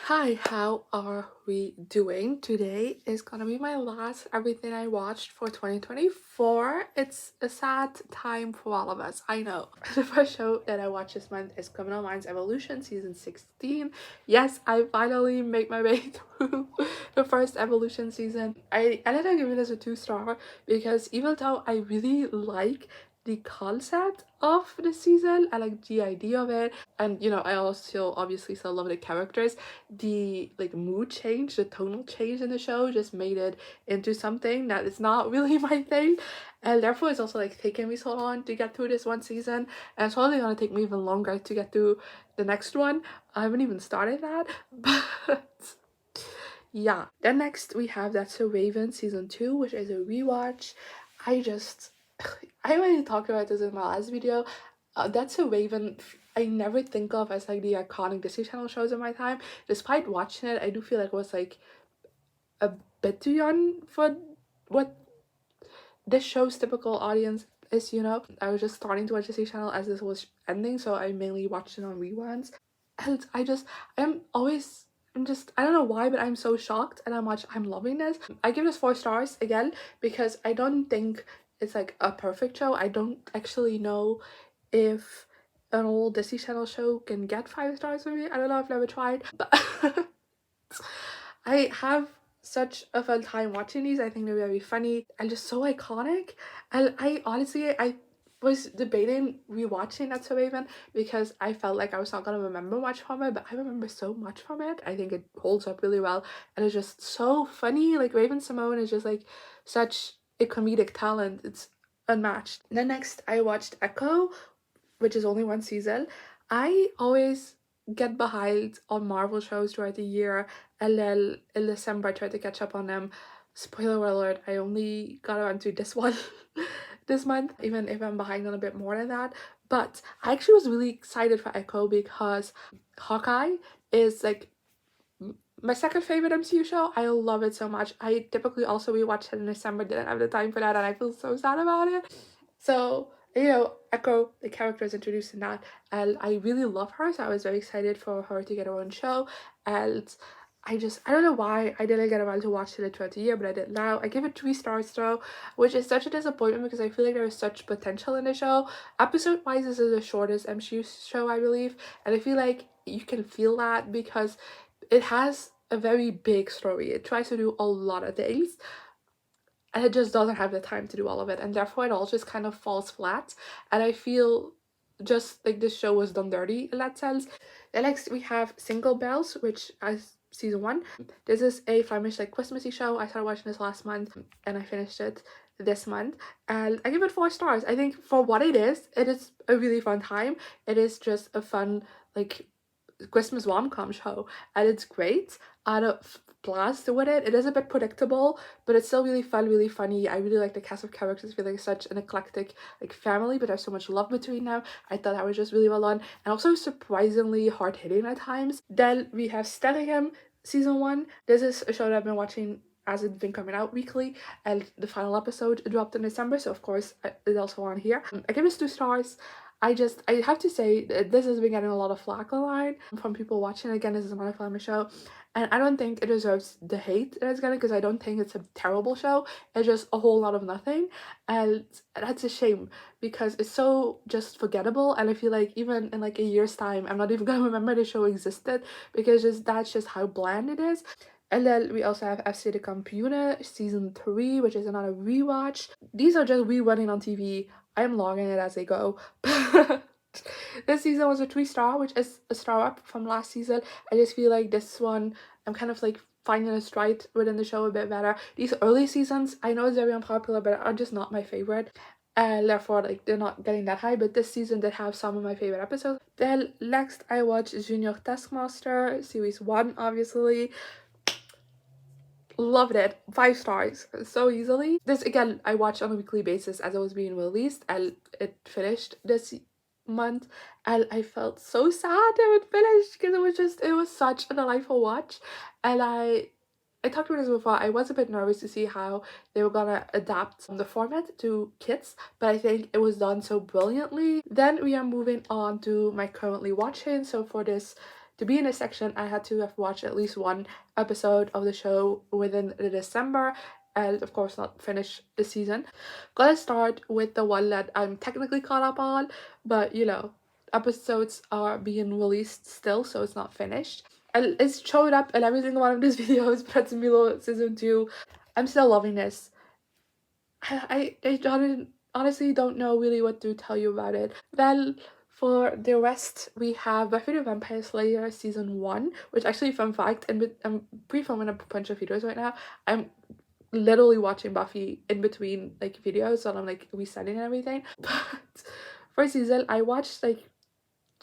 Hi, how are we doing? Today is gonna be my last everything I watched for 2024. It's a sad time for all of us, I know. The first show that I watched this month is Criminal Minds Evolution season 16. Yes, I finally made my way through the first Evolution season. I ended up giving this a 2 star because even though I really like the concept of the season, I like the idea of it, and I also obviously still love the characters. The mood change, the tonal change in the show just made it into something that is not really my thing, and therefore it's also taking me so long to get through this one season, and it's probably gonna take me even longer to get through the next one. I haven't even started that. But yeah, then next we have That's a Raven season 2, which is a rewatch. I just I already talked about this in my last video. That's a Raven, I never think of as the iconic Disney Channel shows of my time. Despite watching it, I do feel it was a bit too young for what this show's typical audience is. I was just starting to watch Disney Channel as this was ending, so I mainly watched it on reruns. And I'm always, I don't know why, but I'm so shocked at how much I'm loving this. I give this 4 stars again because I don't think it's a perfect show. I don't actually know if an old Disney Channel show can get 5 stars for me. I don't know, I've never tried, but I have such a fun time watching these. I think they're very funny and just so iconic. And I honestly, I was debating rewatching That's So Raven because I felt like I was not gonna remember much from it, but I remember so much from it. I think it holds up really well and it's just so funny. Raven Simone is just such a comedic talent. It's unmatched. Then next I watched Echo, which is only one season. I always get behind on Marvel shows throughout the year, and then in December I try to catch up on them. Spoiler alert, I only got around to this one this month, even if I'm behind on a bit more than that. But I actually was really excited for Echo because Hawkeye is my second favorite MCU show. I love it so much. I typically also rewatch it in December, didn't have the time for that, and I feel so sad about it. So, Echo, the character is introduced in that, and I really love her, so I was very excited for her to get her own show. And I don't know why I didn't get around to watching it throughout the year, but I did now. I give it 3 stars though, which is such a disappointment because I feel like there is such potential in the show. Episode wise, this is the shortest MCU show, I believe, and I feel like you can feel that because it has a very big story. It tries to do a lot of things, and it just doesn't have the time to do all of it, and therefore it all just kind of falls flat, and I feel just like this show was done dirty in that sense. Then next we have Single Bells, which is season 1. This is a Flemish Christmassy show. I started watching this last month and I finished it this month, and I give it 4 stars. I think for what it is a really fun time. It is just a fun Christmas rom-com show, and it's great. I had a blast with it. It is a bit predictable, but it's still really fun, really funny. I really like the cast of characters. I feel like such an eclectic family, but there's so much love between them. I thought that was just really well done, and also surprisingly hard-hitting at times. Then we have Stellium season 1. This is a show that I've been watching as it's been coming out weekly, and the final episode dropped in December, so of course it's also on here. I give this 2 stars. I have to say this has been getting a lot of flack online from people watching. Again, this is a monofilament show, and I don't think it deserves the hate that it's getting because I don't think it's a terrible show. It's just a whole lot of nothing, and that's a shame because it's so just forgettable. And I feel like even in a year's time, I'm not even gonna remember the show existed because that's just how bland it is. And then we also have FC the Campione season 3, which is another rewatch. These are just rerunning on TV. I'm logging it as they go. This season was a 3 star, which is a star up from last season. I just feel like this one, I'm kind of finding a stride within the show a bit better. These early seasons, I know it's very unpopular, but are just not my favorite. And therefore, they're not getting that high, but this season did have some of my favorite episodes. Then next, I watched Junior Taskmaster, series 1, obviously. Loved it. 5 stars so easily. This again I watched on a weekly basis as it was being released, and it finished this month, and I felt so sad it would finish because it was such a delightful watch. And I talked about this before. I was a bit nervous to see how they were gonna adapt the format to kids, but I think it was done so brilliantly. Then we are moving on to my currently watching. So for this to be in this section, I had to have watched at least one episode of the show within the December, and of course not finish the season. Gonna start with the one that I'm technically caught up on, but you know, episodes are being released still, so it's not finished. And it's showed up in every single one of these videos, but Milo season 2. I'm still loving this. Honestly don't know really what to tell you about it. Well, for the rest, we have Buffy the Vampire Slayer season 1, which actually, fun fact, and I'm pre-filming a bunch of videos right now. I'm literally watching Buffy in between like videos, so I'm like resetting and everything. But for season, I watched like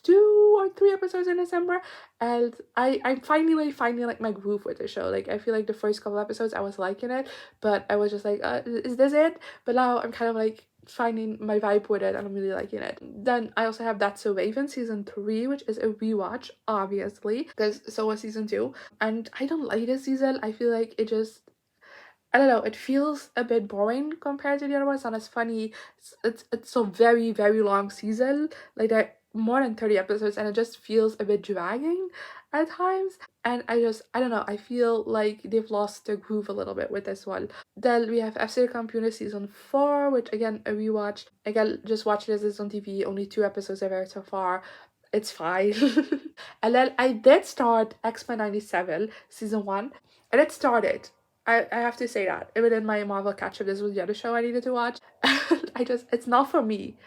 2 or 3 episodes in December, and I'm finally finding like my groove with the show. Like I feel like the first couple episodes I was liking it, but I was just like, is this it? But now I'm kind of like finding my vibe with it, and I'm really liking it. Then I also have That's So Raven season 3, which is a rewatch, obviously, because so was season 2. And I don't like this season. I feel like it just, I don't know, it feels a bit boring compared to the other ones. It's not as funny. It's a very, very long season. Like there are more than 30 episodes, and it just feels a bit dragging at times. And I don't know, I feel like they've lost their groove a little bit with this one. Then we have FC Computer season 4, which again, a rewatch. Again, just watch this, it's on TV, only 2 episodes are there so far. It's fine. And then I did start X-Men 97 season 1, and it started. I have to say that. Even in my Marvel catch-up, this was the other show I needed to watch. It's not for me.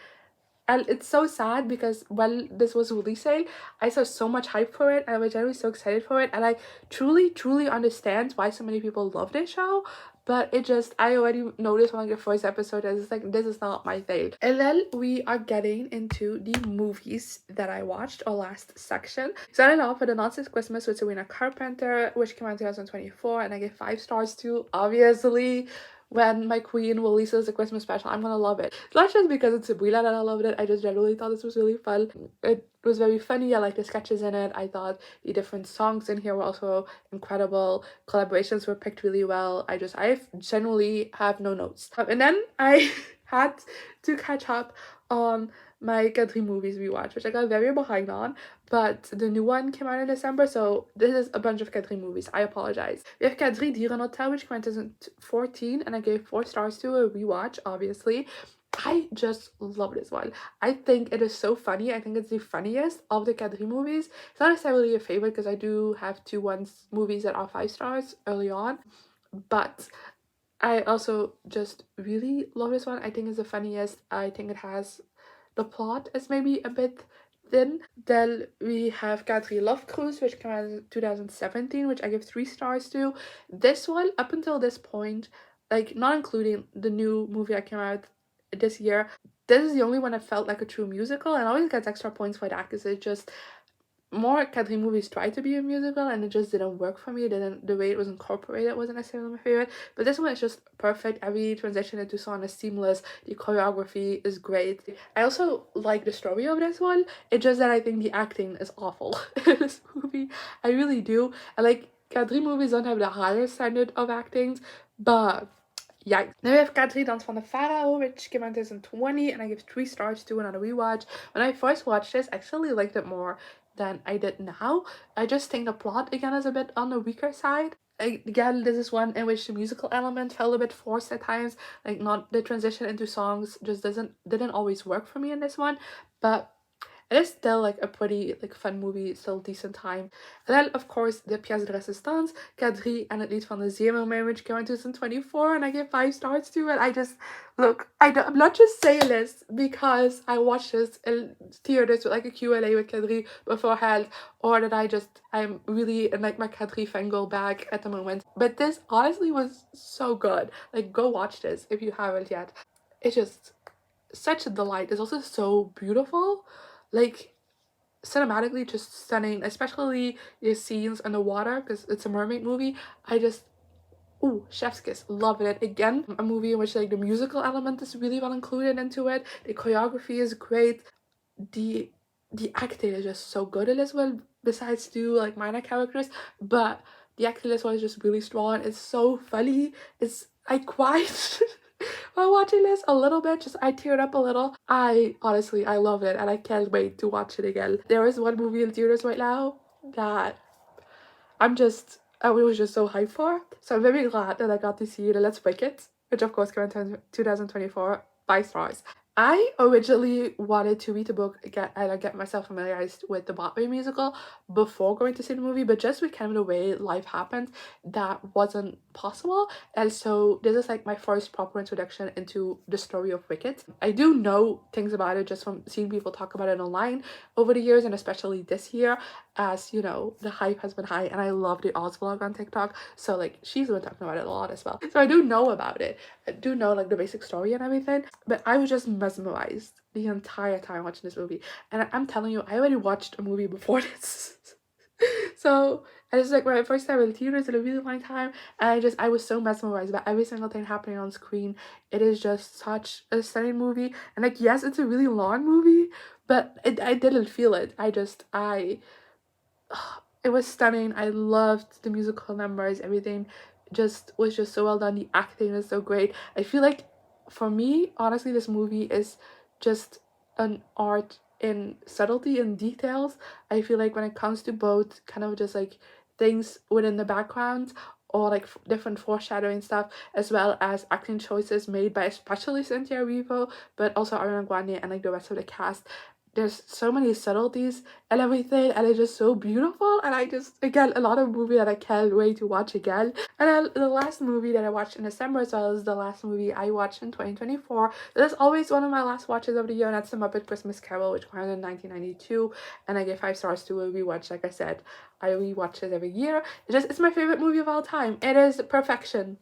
And it's so sad because when this was releasing, I saw so much hype for it, and I was generally so excited for it, and I truly, truly understand why so many people love this show. But it just, I already noticed when like the first episode, I was like, this is not my thing. And then we are getting into the movies that I watched, our last section. Starting off with The Nonsense Christmas with Sabrina Carpenter, which came out in 2024, and I gave 5 stars to, obviously. When my queen releases a Christmas special, I'm gonna love it. It's not just because it's Sabrina that I loved it, I just generally thought this was really fun. It was very funny, I liked the sketches in it, I thought the different songs in here were also incredible, collaborations were picked really well. I generally have no notes. And then I had to catch up on my Kadri movies rewatch, which I got very behind on, but the new one came out in December, so this is a bunch of Kadri movies. I apologize. We have Kadri Dieren Hotel, which came out in 2014, and I gave 4 stars to a rewatch, obviously. I just love this one. I think it is so funny. I think it's the funniest of the Kadri movies. It's not necessarily a favorite because I do have movies that are 5 stars early on, but I also just really love this one. I think it's the funniest. I think it has, the plot is maybe a bit thin. Then we have Kadri Love Cruise, which came out in 2017, which I give 3 stars to. This one, up until this point, like not including the new movie that came out this year, this is the only one that felt like a true musical, and I always get extra points for that because it just, more Kadri movies tried to be a musical and it just didn't work for me. The way it was incorporated wasn't necessarily my favorite, but this one is just perfect. Every transition into song is seamless. The choreography is great. I also like the story of this one. It's just that I think the acting is awful in this movie. I really do. I like, Kadri movies don't have the highest standard of acting, but yikes. Then we have Kadri Dans van de Farao, which came out in 2020, and I give 3 stars to another rewatch. When I first watched this, I actually liked it more than I did now. I just think the plot again is a bit on the weaker side. Again, this is one in which the musical element felt a bit forced at times. Like, not the transition into songs just didn't always work for me in this one, but it is still like a pretty like fun movie, still decent time. And then of course the pièce de résistance, Kadri en het lied van de Zeemermin, which came out in 2024, and I give 5 stars to it. I just, look, I'm not just saying this because I watched this in theaters with like a Q&A with Kadri beforehand, or that I'm really in like my Kadri fangirl bag at the moment. But this honestly was so good. Like, go watch this if you haven't yet. It's just such a delight. It's also so beautiful. Like, cinematically just stunning, especially the scenes underwater because it's a mermaid movie. I just, ooh, chef's kiss, love it. Again, a movie in which like the musical element is really well included into it. The choreography is great. The acting is just so good in this one, besides two like minor characters, but the acting in this one is just really strong. It's so funny. I cried while watching this a little bit. Just, I teared up a little. I honestly, I love it, and I can't wait to watch it again. There is one movie in theaters right now that I was just so hyped for. So I'm very glad that I got to see the Let's Wicked, which of course came out in 2024, 5 stars. I originally wanted to read the book, get myself familiarized with the Broadway musical before going to see the movie, but just with kind of the way life happened, that wasn't possible. And so this is like my first proper introduction into the story of Wicked. I do know things about it just from seeing people talk about it online over the years, and especially this year, as you know, the hype has been high, and I love the Oz vlog on TikTok, so like she's been talking about it a lot as well. So I do know about it. I do know like the basic story and everything, but I was just mesmerized the entire time watching this movie. And I'm telling you, I already watched a movie before this. So and it's like my first time in theaters in a really long time, and I was so mesmerized by every single thing happening on screen. It is just such a stunning movie, and like yes, it's a really long movie, but I didn't feel it. I it was stunning. I loved the musical numbers, everything just was just so well done. The acting is so great. I feel like for me, honestly, this movie is just an art in subtlety and details. I feel like when it comes to both kind of just like things within the background or like different foreshadowing stuff, as well as acting choices made by especially Cynthia Erivo, but also Ariana Grande and like the rest of the cast, there's so many subtleties and everything, and it's just so beautiful. And I just, again, a lot of movie that I can't wait to watch again. And then the last movie that I watched in December as well is the last movie I watched in 2024. That is always one of my last watches of the year, and that's The Muppet Christmas Carol, which came out in 1992, and I gave 5 stars to a rewatch. Like I said, I rewatch it every year. It's my favorite movie of all time. It is perfection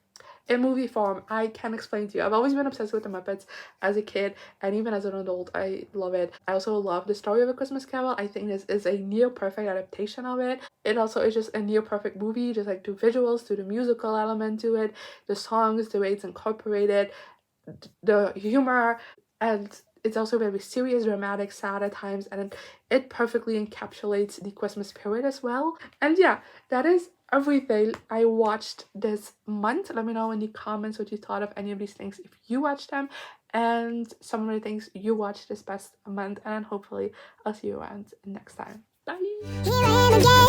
in movie form. I can't explain to you. I've always been obsessed with the Muppets as a kid, and even as an adult, I love it. I also love the story of A Christmas Carol. I think this is a near perfect adaptation of it. It also is just a near perfect movie, just like the visuals, to the musical element to it, the songs, the way it's incorporated, the humor, and it's also very serious, dramatic, sad at times, and it perfectly encapsulates the Christmas spirit as well. And yeah, that is everything I watched this month. Let me know in the comments what you thought of any of these things if you watched them, and some of the things you watched this past month, and hopefully I'll see you around next time. Bye!